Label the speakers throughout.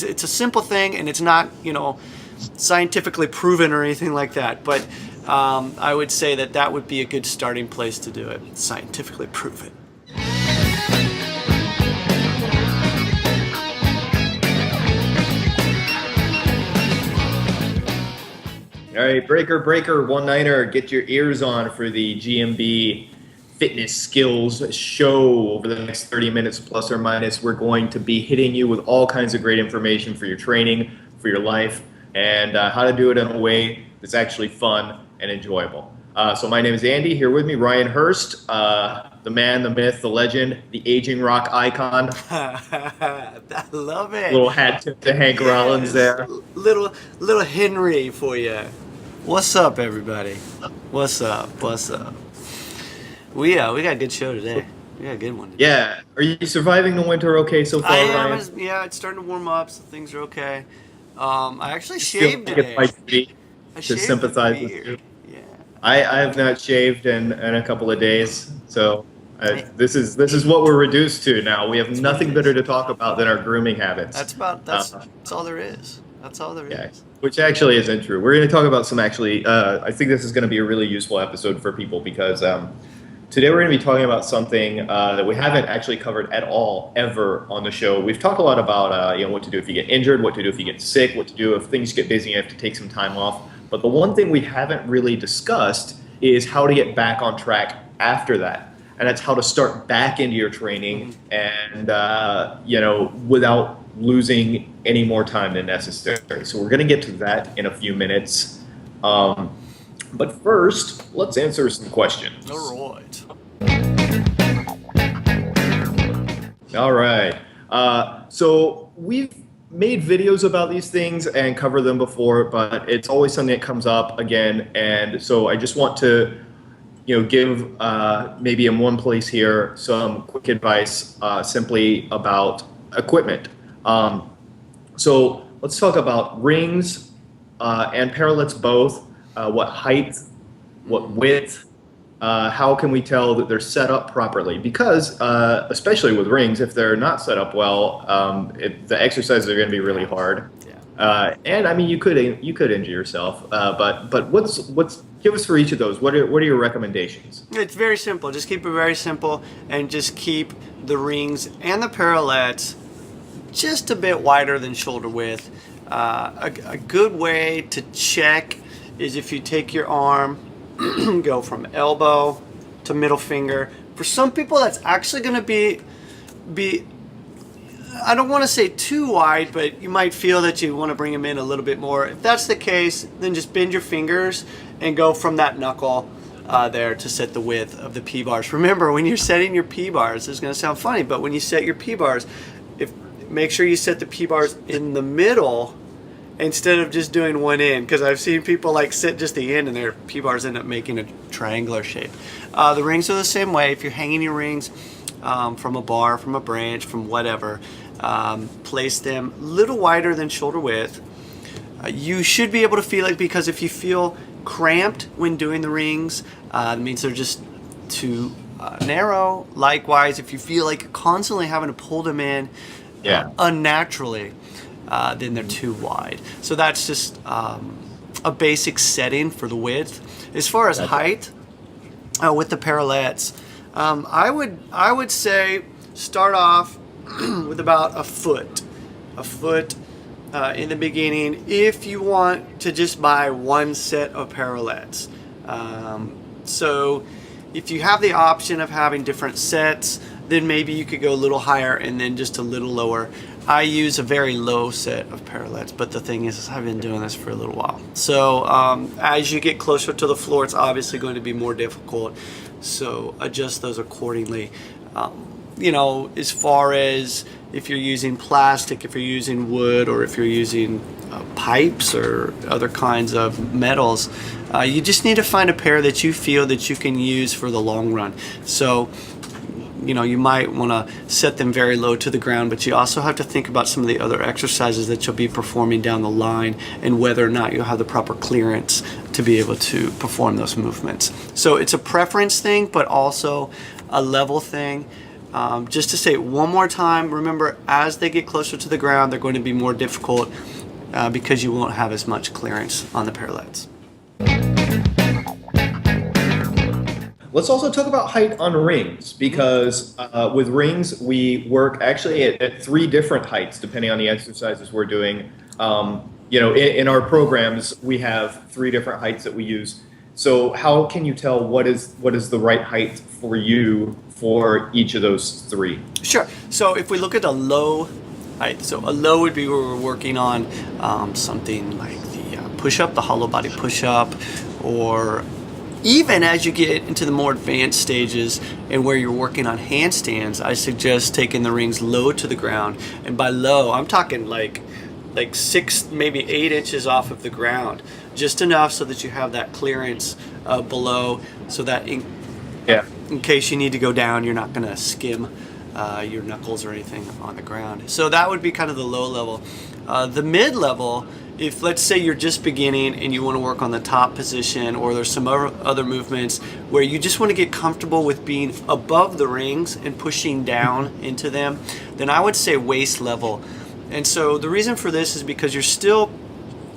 Speaker 1: It's a simple thing, and it's not, scientifically proven or anything like that. But I would say that would be a good starting place to do it. Scientifically proven.
Speaker 2: All right, breaker, one-nighter, get your ears on for the GMB Fitness Skills show. Over the next 30 minutes, plus or minus, we're going to be hitting you with all kinds of great information for your training, for your life, and how to do it in a way that's actually fun and enjoyable. So my name is Andy. Here with me, Ryan Hurst, the man, the myth, the legend, the aging rock icon.
Speaker 1: I love it.
Speaker 2: Little hat tip to Hank Rollins there.
Speaker 1: Little Henry for you. What's up, everybody? What's up? We got a good show today. We got a good one today.
Speaker 2: Yeah. Are you surviving the winter okay so far, Ryan?
Speaker 1: Yeah, it's starting to warm up, so things are okay. I actually shaved today.
Speaker 2: To sympathize with you.
Speaker 1: Yeah.
Speaker 2: I have not shaved in a couple of days, so this is what we're reduced to now. We have nothing better to talk about than our grooming habits.
Speaker 1: That's all there is. That's all there is.
Speaker 2: Which actually isn't true. We're going to talk about some I think this is going to be a really useful episode for people because today we're going to be talking about something that we haven't actually covered at all ever on the show. We've talked a lot about what to do if you get injured, what to do if you get sick, what to do if things get busy and you have to take some time off. But the one thing we haven't really discussed is how to get back on track after that. And that's how to start back into your training and, without losing any more time than necessary. So we're going to get to that in a few minutes. But first, let's answer some questions. All right. So we've made videos about these things and covered them before, but it's always something that comes up again. And so I just want to give maybe in one place here some quick advice simply about equipment. So let's talk about rings and parallettes both. What height, what width, how can we tell that they're set up properly? Because especially with rings, if they're not set up well, the exercises are going to be really hard. Yeah. And I mean, you could injure yourself. But what's give us for each of those? What are your recommendations?
Speaker 1: It's very simple. Just keep it very simple, and just keep the rings and the parallettes just a bit wider than shoulder width. A good way to check is if you take your arm, go from elbow to middle finger. For some people, that's actually going to be I don't want to say too wide, but you might feel that you want to bring them in a little bit more. If that's the case, then just bend your fingers and go from that knuckle there to set the width of the P-bars. Remember, when you're setting your P-bars, it's going to sound funny, but when you set your P-bars, make sure you set the P-bars in the middle instead of just doing one end, because I've seen people set just the end and their P-bars end up making a triangular shape. The rings are the same way. If you're hanging your rings from a bar, from a branch, from whatever, place them a little wider than shoulder width. You should be able to feel it, because if you feel cramped when doing the rings, it means they're just too narrow. Likewise, if you feel like you're constantly having to pull them in unnaturally, then they're too wide. So that's just a basic setting for the width. As far as height, with the parallettes, I would say start off with about a foot in the beginning if you want to just buy one set of parallettes. So if you have the option of having different sets, then maybe you could go a little higher and then just a little lower. I use a very low set of parallettes, but the thing is I've been doing this for a little while. So as you get closer to the floor, it's obviously going to be more difficult. So adjust those accordingly. As far as if you're using plastic, if you're using wood, or if you're using pipes or other kinds of metals, you just need to find a pair that you feel that you can use for the long run. So you might want to set them very low to the ground, but you also have to think about some of the other exercises that you'll be performing down the line and whether or not you'll have the proper clearance to be able to perform those movements. So it's a preference thing, but also a level thing. Just to say it one more time, remember, as they get closer to the ground, they're going to be more difficult because you won't have as much clearance on the parallettes.
Speaker 2: Let's also talk about height on rings, because with rings we work actually at 3 different heights depending on the exercises we're doing. You know, in our programs we have 3 different heights that we use. So how can you tell what is the right height for you for each of those 3?
Speaker 1: Sure. So if we look at a low height, so a low would be where we're working on something like the push-up, the hollow body push-up, or even as you get into the more advanced stages and where you're working on handstands, I suggest taking the rings low to the ground. And by low, I'm talking like 6, maybe 8 inches off of the ground, just enough so that you have that clearance below, so that in case you need to go down, you're not going to skim your knuckles or anything on the ground. So that would be kind of the low level. The mid level, if let's say you're just beginning and you want to work on the top position, or there's some other movements where you just want to get comfortable with being above the rings and pushing down into them, then I would say waist level. And so the reason for this is because you're still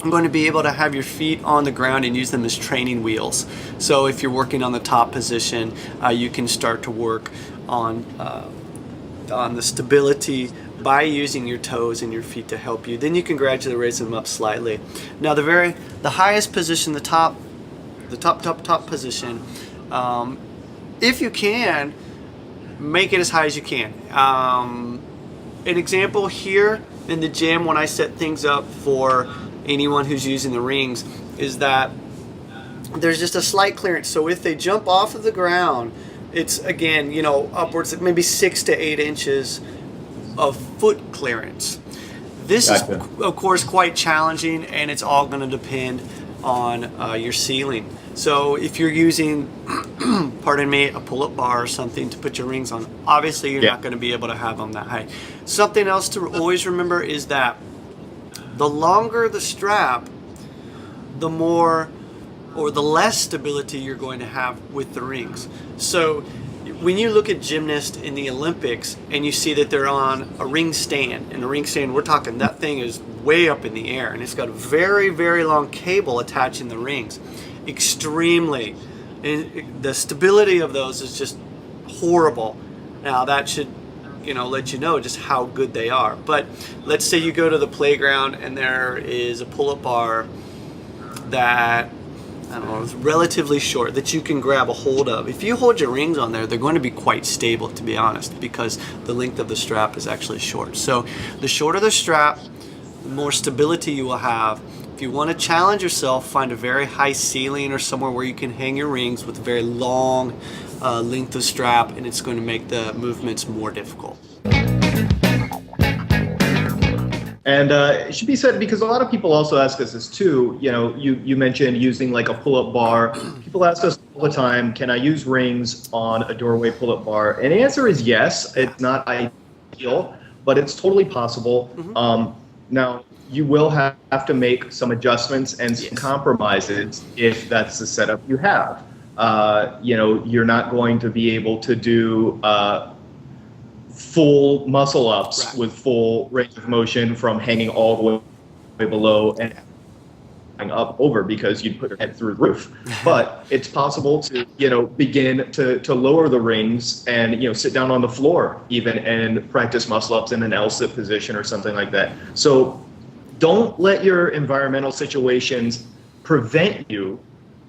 Speaker 1: going to be able to have your feet on the ground and use them as training wheels. So if you're working on the top position, you can start to work on the stability by using your toes and your feet to help you. Then you can gradually raise them up slightly. Now the highest position, the top position, if you can, make it as high as you can. An example here in the gym when I set things up for anyone who's using the rings is that there's just a slight clearance. So if they jump off of the ground, it's again, you know, upwards of maybe 6 to 8 inches of foot clearance. This is of course quite challenging, and it's all going to depend on your ceiling. So if you're using pardon me, a pull-up bar or something to put your rings on, obviously you're not going to be able to have them that high. Something else to always remember is that the longer the strap, the more or the less stability you're going to have with the rings. So when you look at gymnasts in the Olympics and you see that they're on a ring stand, and a ring stand, we're talking that thing is way up in the air and it's got a very, very long cable attaching the rings. Extremely, the stability of those is just horrible. Now that should, you know, let you know just how good they are. But let's say you go to the playground and there is a pull-up bar that, I don't know, is relatively short that you can grab a hold of. If you hold your rings on there, they're going to be quite stable, to be honest, because the length of the strap is actually short. So the shorter the strap, the more stability you will have. If you want to challenge yourself, find a very high ceiling or somewhere where you can hang your rings with a very long length of strap, and it's going to make the movements more difficult.
Speaker 2: And it should be said, because a lot of people also ask us this too, you know, you mentioned using like a pull-up bar. People ask us all the time, can I use rings on a doorway pull-up bar? And the answer is yes. It's not ideal, but it's totally possible. Now, you will have to make some adjustments and some compromises if that's the setup you have. You know, you're not going to be able to do full muscle ups with full range of motion from hanging all the way below and up over, because you'd put your head through the roof. But it's possible to, you know, begin to lower the rings and, you know, sit down on the floor even and practice muscle ups in an L-sit position or something like that. So don't let your environmental situations prevent you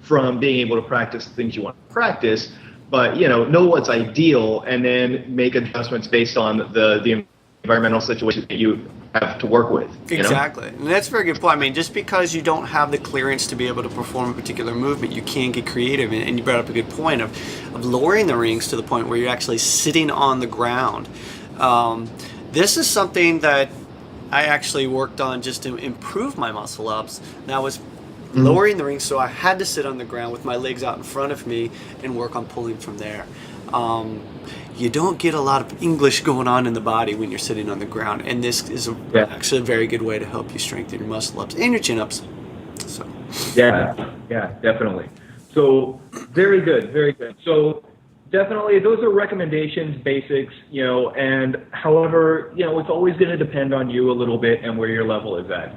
Speaker 2: from being able to practice the things you want to practice, but, you know what's ideal and then make adjustments based on the environmental situation that you have to work with.
Speaker 1: Exactly. And that's a very good point. I mean, just because you don't have the clearance to be able to perform a particular movement, you can get creative. And you brought up a good point of lowering the rings to the point where you're actually sitting on the ground. This is something that I actually worked on just to improve my muscle ups. That was lowering the rings, so I had to sit on the ground with my legs out in front of me and work on pulling from there. You don't get a lot of English going on in the body when you're sitting on the ground, and this is actually a very good way to help you strengthen your muscle ups and your chin ups. So
Speaker 2: yeah, definitely. So very good, very good. So Definitely, those are recommendations, basics, and however, it's always going to depend on you a little bit and where your level is at.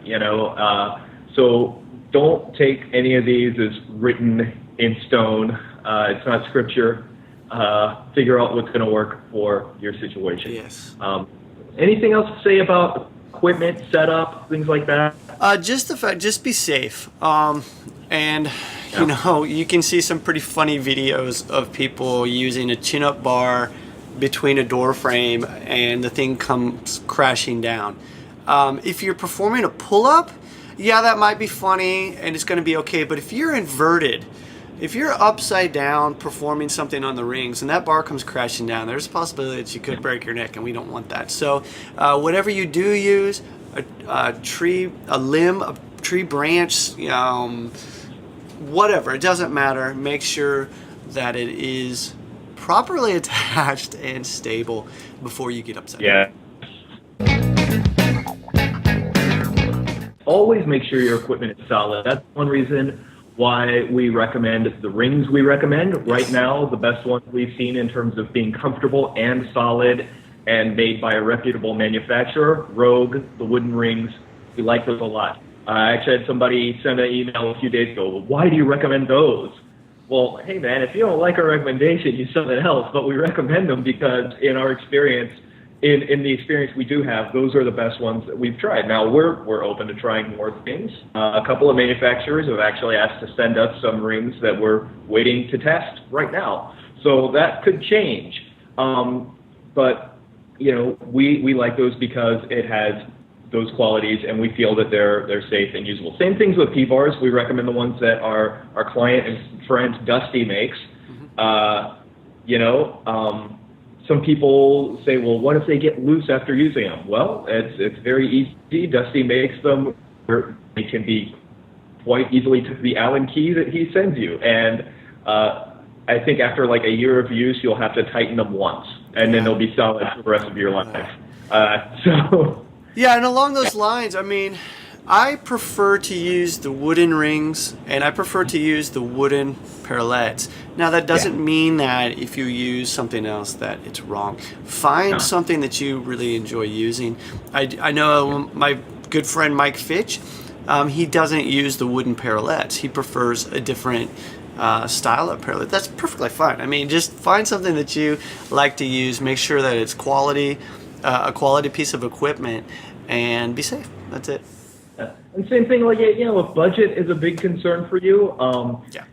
Speaker 2: So don't take any of these as written in stone. It's not scripture. Figure out what's going to work for your situation.
Speaker 1: Yes.
Speaker 2: Anything else to say about equipment, setup, things like that?
Speaker 1: Just the fact, just be safe. And you can see some pretty funny videos of people using a chin-up bar between a door frame and the thing comes crashing down. If you're performing a pull-up, yeah, that might be funny and it's going to be okay. But if you're inverted, if you're upside down performing something on the rings and that bar comes crashing down, there's a possibility that you could break your neck, and we don't want that. So whatever you do use, a tree, a limb, a tree branch, whatever, it doesn't matter. Make sure that it is properly attached and stable before you get upside down.
Speaker 2: Always make sure your equipment is solid. That's one reason why we recommend the rings we recommend. Right now, the best ones we've seen in terms of being comfortable and solid and made by a reputable manufacturer, Rogue, the wooden rings, we like those a lot. I actually had somebody send an email a few days ago, well, why do you recommend those? Well, hey man, if you don't like our recommendation, use something else, but we recommend them because in our experience, in the experience we do have, those are the best ones that we've tried. Now, we're open to trying more things. A couple of manufacturers have actually asked to send us some rings that we're waiting to test right now. So that could change. But, we like those because it has those qualities and we feel that they're safe and usable. Same things with P-bars. We recommend the ones that our client and friend Dusty makes. Some people say, well, what if they get loose after using them? Well, it's very easy. Dusty makes them where they can be quite easily to the Allen key that he sends you. And I think after like a year of use, you'll have to tighten them once, and then they'll be solid for the rest of your life.
Speaker 1: Yeah, and along those lines, I mean, I prefer to use the wooden rings, and I prefer to use the wooden parallettes. Now, that doesn't mean that if you use something else that it's wrong. Find something that you really enjoy using. I know my good friend Mike Fitch, he doesn't use the wooden parallettes. He prefers a different style of parallette. That's perfectly fine. I mean, just find something that you like to use. Make sure that it's quality, a quality piece of equipment, and be safe. That's it.
Speaker 2: And same thing, like, if budget is a big concern for you,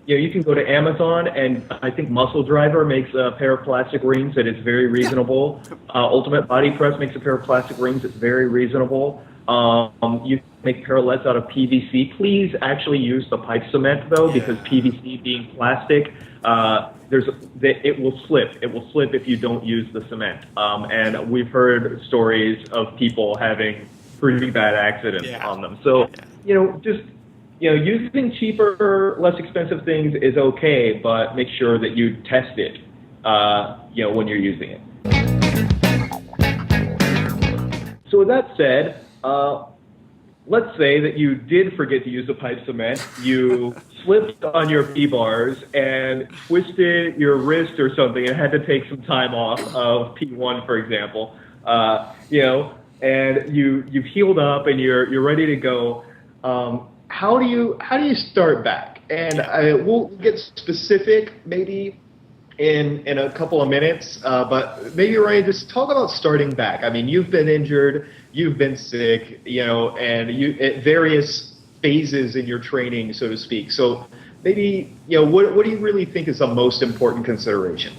Speaker 2: you can go to Amazon, and I think Muscle Driver makes a pair of plastic rings that is very reasonable. Ultimate Body Press makes a pair of plastic rings that's very reasonable. You can make parallettes out of PVC. Please actually use the pipe cement, though, because PVC being plastic, it will slip. It will slip if you don't use the cement. And we've heard stories of people having pretty bad accidents on them. So, using cheaper, less expensive things is okay, but make sure that you test it, when you're using it. So with that said, let's say that you did forget to use the pipe cement, you slipped on your P-bars and twisted your wrist or something and had to take some time off of P1, for example, and you've healed up and you're ready to go. How do you start back? And we'll get specific maybe in a couple of minutes, but maybe Ryan, just talk about starting back. I mean, you've been injured, you've been sick, and you at various phases in your training, so to speak. So maybe what do you really think is the most important consideration?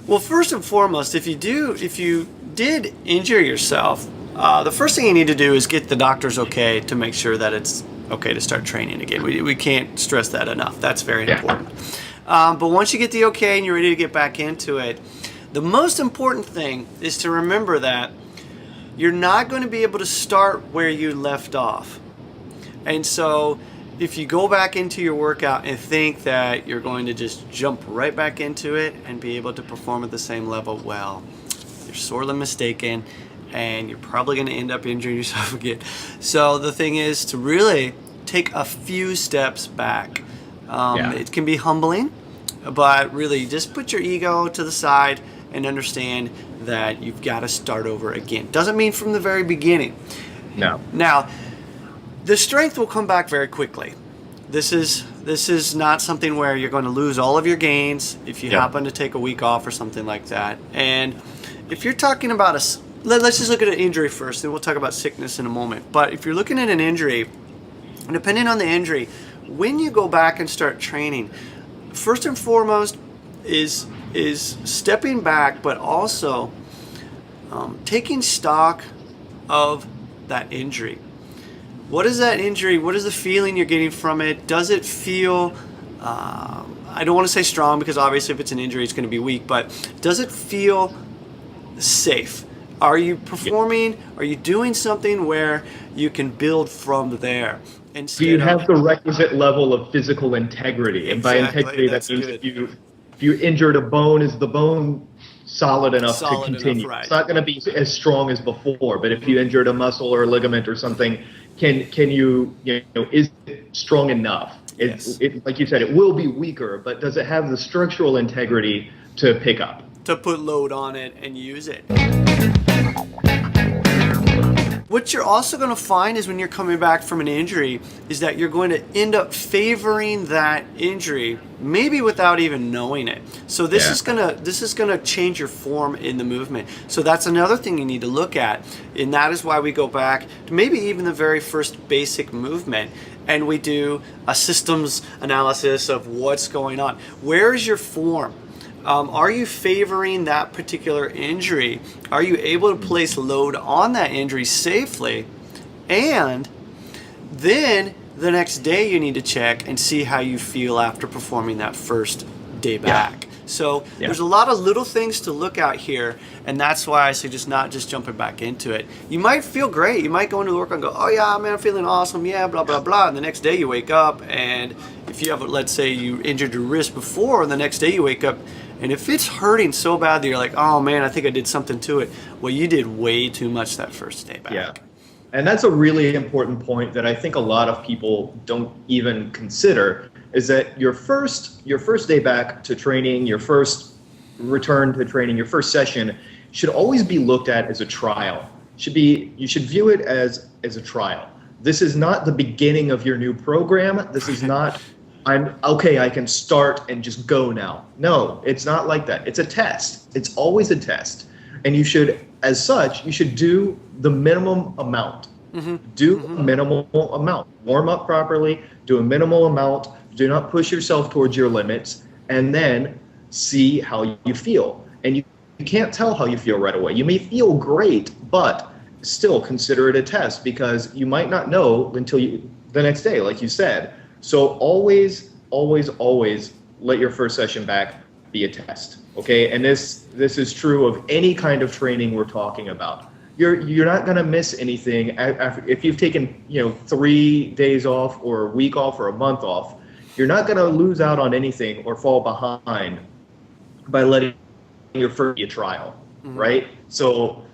Speaker 1: Well, first and foremost, if you did injure yourself, the first thing you need to do is get the doctor's okay to make sure that it's okay to start training again. We can't stress that enough. That's very important. But once you get the okay and you're ready to get back into it, the most important thing is to remember that you're not going to be able to start where you left off. And so if you go back into your workout and think that you're going to just jump right back into it and be able to perform at the same level, well, you're sorely mistaken, and you're probably going to end up injuring yourself again. So the thing is to really take a few steps back. It can be humbling. but really just put your ego to the side and understand that you've got to start over again. Doesn't mean from the very beginning.
Speaker 2: No.
Speaker 1: Now, the strength will come back very quickly. This is not something where you're going to lose all of your gains if you happen to take a week off or something like that. And if you're talking about let's just look at an injury first, then we'll talk about sickness in a moment. But if you're looking at an injury, depending on the injury, when you go back and start training, first and foremost is stepping back, but also taking stock of that injury. What is that injury? What is the feeling you're getting from it? Does it feel, I don't want to say strong, because obviously if it's an injury it's going to be weak, but does it feel safe? Are you performing? Are you doing something where you can build from there?
Speaker 2: Do you have the requisite level of physical integrity? And by integrity, that means if you injured a bone, is the bone solid enough to continue? Right. It's not going to be as strong as before, but if you injured a muscle or a ligament or something, can you is it strong enough?
Speaker 1: Yes.
Speaker 2: Like you said, it will be weaker, but does it have the structural integrity to pick up?
Speaker 1: To put load on it and use it. What you're also going to find is when you're coming back from an injury is that you're going to end up favoring that injury, maybe without even knowing it. So this is gonna change your form in the movement. So that's another thing you need to look at, and that is why we go back to maybe even the very first basic movement, and we do a systems analysis of what's going on. Where is your form? Are you favoring that particular injury? Are you able to place load on that injury safely? And then the next day you need to check and see how you feel after performing that first day back. So there's a lot of little things to look at here, and that's why I suggest not just jumping back into it. You might feel great. You might go into work and go, oh yeah, man, I'm feeling awesome, yeah, blah, blah, blah. And the next day you wake up, and if you have, let's say you injured your wrist before, and the next day you wake up, and if it's hurting so bad that you're like, oh man, I think I did something to it, well, you did way too much that first day back.
Speaker 2: Yeah. And that's a really important point that I think a lot of people don't even consider, is that your first day back to training, your first return to training, your first session should always be looked at as a trial. You should view it as a trial. This is not the beginning of your new program. This is not, I can start and just go now. No, it's not like that. It's a test. It's always a test. And you should, as such, you should do the minimum amount. Do a minimal amount. Warm up properly, do a minimal amount. Do not push yourself towards your limits, and then see how you feel. And you can't tell how you feel right away. You may feel great, but still consider it a test, because you might not know until the next day, like you said. So always, always, always let your first session back be a test, okay? And this is true of any kind of training we're talking about. You're not going to miss anything if you've taken 3 days off or a week off or a month off. You're not going to lose out on anything or fall behind by letting your first be a trial, right? So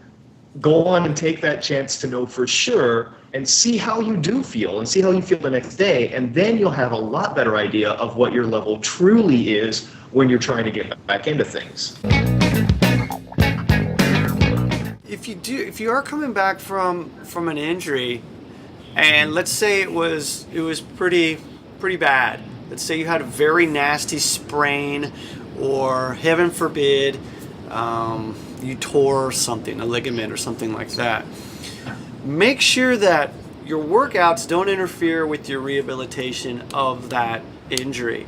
Speaker 2: go on and take that chance to know for sure and see how you do feel and see how you feel the next day. And then you'll have a lot better idea of what your level truly is when you're trying to get back into things.
Speaker 1: If you are coming back from an injury, and let's say it was pretty bad. Let's say you had a very nasty sprain, or heaven forbid, you tore something, a ligament or something like that. Make sure that your workouts don't interfere with your rehabilitation of that injury.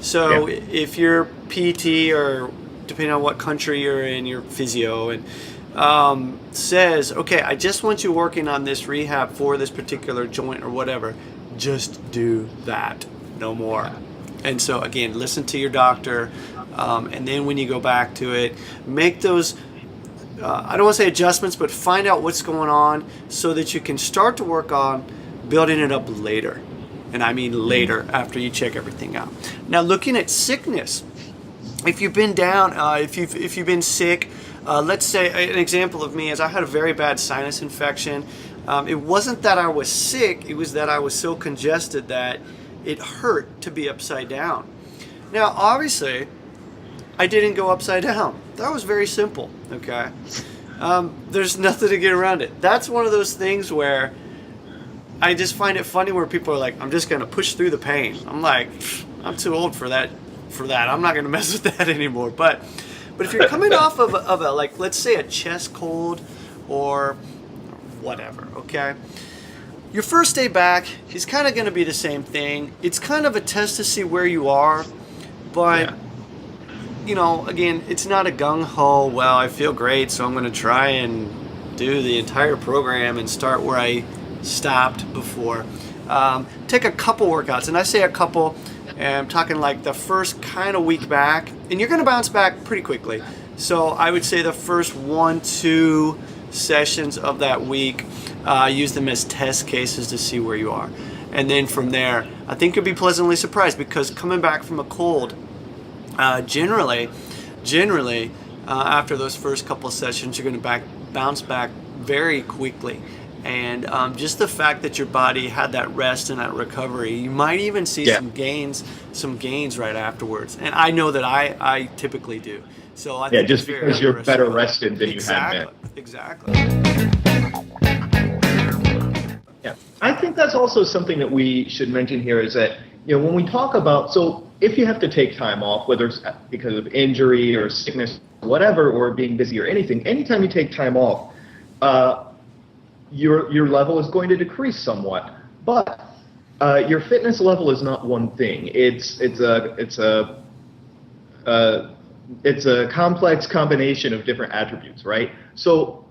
Speaker 1: So if you're PT, or depending on what country you're in, your physio, and says, okay, I just want you working on this rehab for this particular joint or whatever, just do that, no more. And so again, listen to your doctor, and then when you go back to it, make those I don't want to say adjustments, but find out what's going on so that you can start to work on building it up later. And I mean later, after you check everything out. Now, looking at sickness, if you've been down, if you've been sick, let's say an example of me is I had a very bad sinus infection. It wasn't that I was sick, it was that I was so congested that it hurt to be upside down. Now, obviously, I didn't go upside down. That was very simple, okay? There's nothing to get around it. That's one of those things where I just find it funny where people are like, I'm just going to push through the pain. I'm like, I'm too old for that. I'm not going to mess with that anymore. But if you're coming off of a, like, let's say a chest cold or whatever, okay? Your first day back is kind of going to be the same thing. It's kind of a test to see where you are, but you know, again, it's not a gung-ho, well, I feel great, so I'm going to try and do the entire program and start where I stopped before. Take a couple workouts, and I say a couple, and I'm talking like the first kind of week back, and you're going to bounce back pretty quickly. So I would say the first 1-2 sessions of that week, use them as test cases to see where you are. And then from there, I think you'll be pleasantly surprised, because coming back from a cold, generally, after those first couple of sessions, you're going to bounce back very quickly. And just the fact that your body had that rest and that recovery, you might even see some gains right afterwards. And I know that I typically do. So I think
Speaker 2: just because you're better rested than you had been.
Speaker 1: Exactly.
Speaker 2: Yeah, I think that's also something that we should mention here is that, you know, when we talk about, so if you have to take time off, whether it's because of injury or sickness, whatever, or being busy or anything, anytime you take time off, your level is going to decrease somewhat. But your fitness level is not one thing. It's a complex combination of different attributes, right? So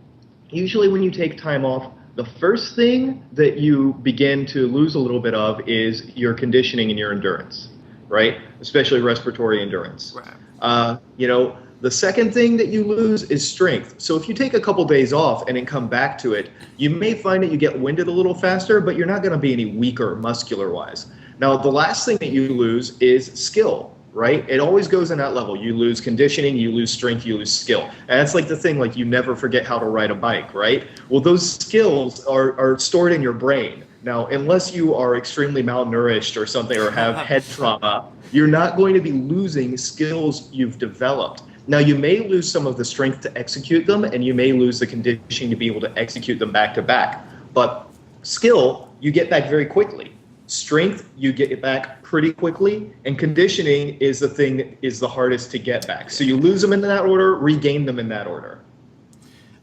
Speaker 2: usually when you take time off, the first thing that you begin to lose a little bit of is your conditioning and your endurance, right? Especially respiratory endurance.
Speaker 1: Right.
Speaker 2: You know, the second thing that you lose is strength. So if you take a couple days off and then come back to it, you may find that you get winded a little faster, but you're not going to be any weaker muscular-wise. Now, the last thing that you lose is skill, right? It always goes in that level. You lose conditioning, you lose strength, you lose skill. And that's like the thing, like you never forget how to ride a bike, right? Well, those skills are stored in your brain. Now, unless you are extremely malnourished or something or have head trauma, you're not going to be losing skills you've developed. Now, you may lose some of the strength to execute them, and you may lose the conditioning to be able to execute them back to back. But skill, you get back very quickly. Strength, you get it back pretty quickly, and conditioning is the thing that is the hardest to get back. So you lose them in that order, regain them in that order.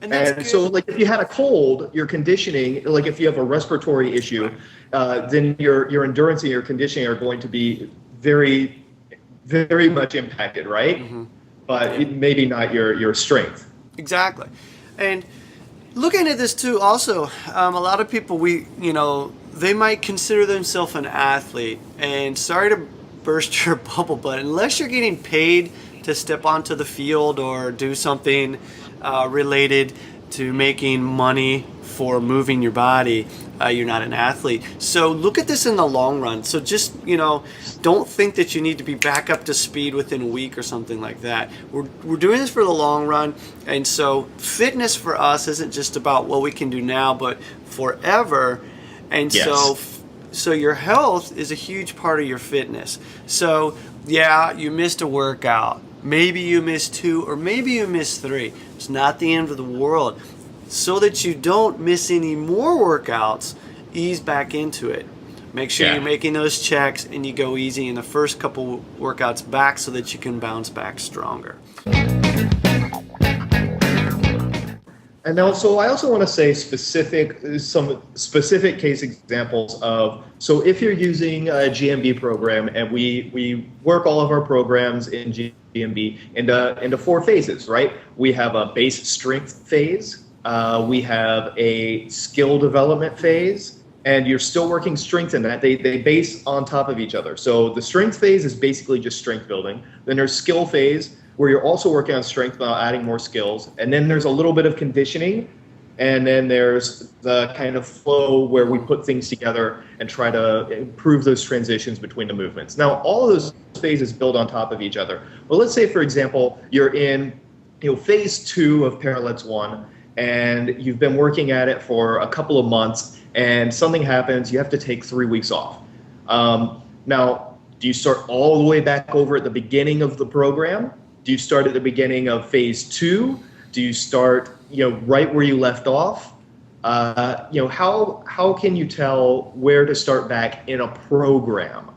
Speaker 2: And so, like, if you had a cold, your conditioning, like if you have a respiratory issue, then your endurance and your conditioning are going to be very, very much impacted, right? Mm-hmm. But maybe not your strength.
Speaker 1: Exactly. And looking at this too, also, a lot of people, they might consider themselves an athlete. And sorry to burst your bubble, but unless you're getting paid to step onto the field or do something related to making money for moving your body, you're not an athlete. So look at this in the long run. So just, don't think that you need to be back up to speed within a week or something like that. We're doing this for the long run. And so fitness for us isn't just about what we can do now, but forever. And yes. So your health is a huge part of your fitness. So yeah, you missed a workout. Maybe you missed 2 or maybe you missed 3. It's not the end of the world. So that you don't miss any more workouts, ease back into it. Make sure you're making those checks and you go easy in the first couple workouts back so that you can bounce back stronger.
Speaker 2: And also, I also want to say some specific case examples of, so if you're using a GMB program, and we work all of our programs in GMB into 4 phases, right? We have a base strength phase, we have a skill development phase, and you're still working strength in that. They base on top of each other. So the strength phase is basically just strength building. Then there's skill phase, where you're also working on strength while adding more skills. And then there's a little bit of conditioning. And then there's the kind of flow where we put things together and try to improve those transitions between the movements. Now, all of those phases build on top of each other. But let's say, for example, you're in phase 2 of Parallels 1, and you've been working at it for a couple of months, and something happens, you have to take 3 weeks off. Now, Do you start all the way back over at the beginning of the program? Do you start at the beginning of phase 2? Do you start, right where you left off? How can you tell where to start back in a program?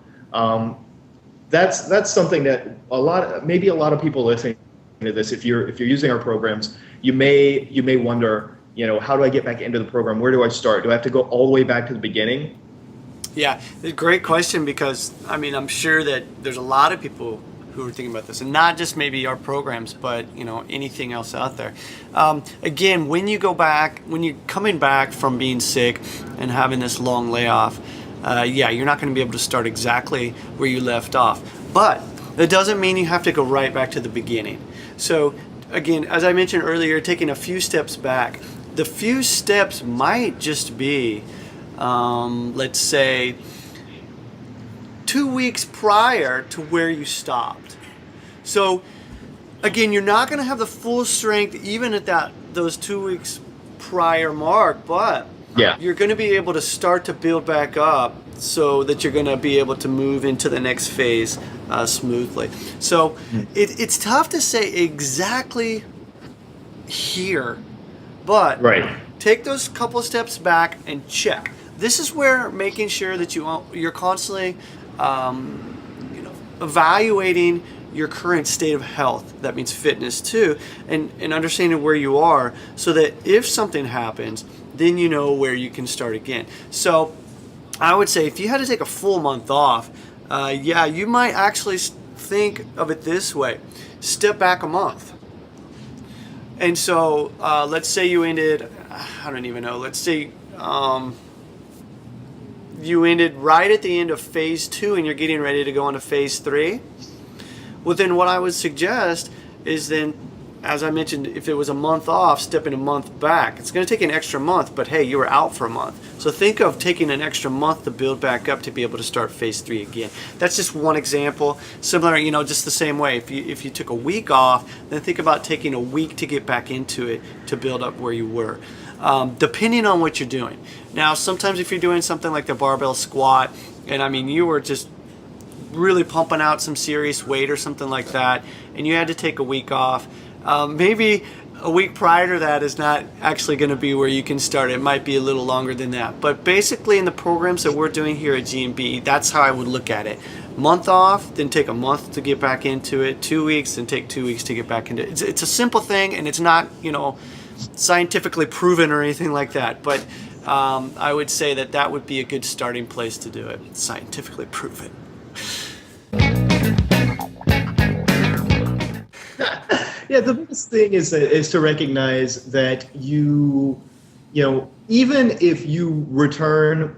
Speaker 2: That's something that maybe a lot of people listening to this, if you're using our programs, you may wonder, how do I get back into the program? Where do I start? Do I have to go all the way back to the beginning?
Speaker 1: Yeah, it's a great question, because I'm sure that there's a lot of people who are thinking about this, and not just maybe our programs, but anything else out there. Again, when you're coming back from being sick and having this long layoff, you're not going to be able to start exactly where you left off, but that doesn't mean you have to go right back to the beginning. So again, as I mentioned earlier, taking a few steps back, the few steps might just be, let's say, 2 weeks prior to where you stopped. So again, you're not going to have the full strength even at those 2 weeks prior mark, but you're going to be able to start to build back up so that you're going to be able to move into the next phase smoothly. So it's tough to say exactly here, but take those couple steps back and check. This is where making sure that you're constantly evaluating your current state of health. That means fitness too, and understanding where you are, so that if something happens, then you know where you can start again. So I would say if you had to take a full month off, you might actually think of it this way: step back a month. And so let's say you ended, I don't even know, let's say you ended right at the end of phase 2 and you're getting ready to go into phase 3. Well, then what I would suggest is then, as I mentioned, if it was a month off, stepping a month back. It's going to take an extra month, but hey, you were out for a month. So think of taking an extra month to build back up to be able to start phase 3 again. That's just one example. Similar, just the same way. If you took a week off, then think about taking a week to get back into it to build up where you were. Depending on what you're doing. Now, sometimes if you're doing something like the barbell squat, and you were just really pumping out some serious weight or something like that, and you had to take a week off, maybe a week prior to that is not actually going to be where you can start. It might be a little longer than that. But basically in the programs that we're doing here at GMB, that's how I would look at it. Month off, then take a month to get back into it. 2 weeks, then take 2 weeks to get back into it. It's a simple thing, and it's not, scientifically proven or anything like that. But I would say that would be a good starting place to do it. Scientifically proven.
Speaker 2: Yeah, the biggest thing is to recognize that even if you return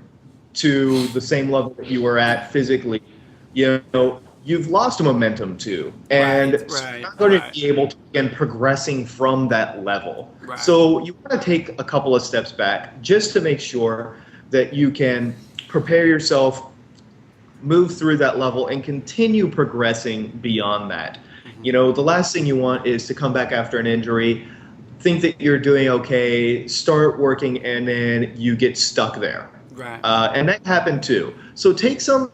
Speaker 2: to the same level that you were at physically, you've lost momentum too, and you're not going to be able to begin progressing from that level. Right. So you want to take a couple of steps back just to make sure that you can prepare yourself, move through that level, and continue progressing beyond that. The last thing you want is to come back after an injury, think that you're doing okay, start working, and then you get stuck there. Right. And that happened too. So take some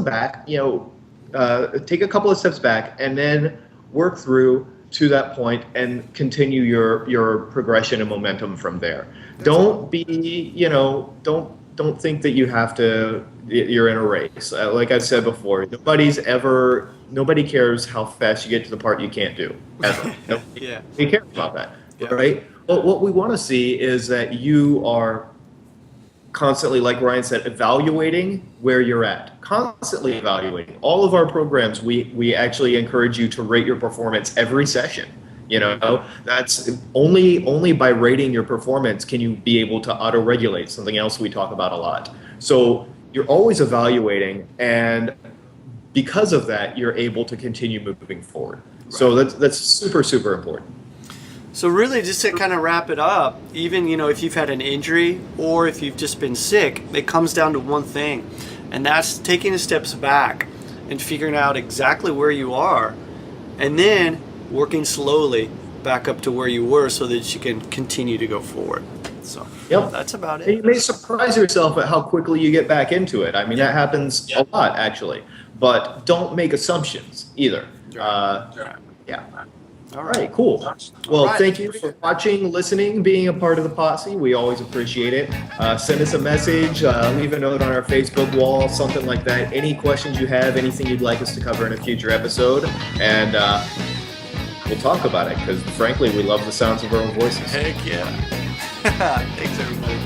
Speaker 2: back, take a couple of steps back, and then work through to that point and continue your progression and momentum from there. Don't be, don't think that you're in a race. Like I said before, nobody cares how fast you get to the part you can't do, ever. Nobody cares about that, right? But what we want to see is that you are constantly, like Ryan said, evaluating where you're at. Constantly evaluating. All of our programs, we actually encourage you to rate your performance every session. That's only by rating your performance can you be able to auto-regulate, something else we talk about a lot. So you're always evaluating, and because of that, you're able to continue moving forward. Right. So that's super, super important.
Speaker 1: So really, just to kind of wrap it up, even if you've had an injury or if you've just been sick, it comes down to one thing, and that's taking the steps back and figuring out exactly where you are, and then working slowly back up to where you were so that you can continue to go forward. So that's about it.
Speaker 2: And you may surprise yourself at how quickly you get back into it. That happens a lot, actually. but don't make assumptions either.
Speaker 1: Right.
Speaker 2: Yeah.
Speaker 1: All
Speaker 2: All right, cool. Well, thank you for watching, listening, being a part of the posse. We always appreciate it. Send us a message, leave a note on our Facebook wall, something like that. Any questions you have, anything you'd like us to cover in a future episode, and we'll talk about it because, frankly, we love the sounds of our own voices.
Speaker 1: Heck yeah. Thanks, everybody.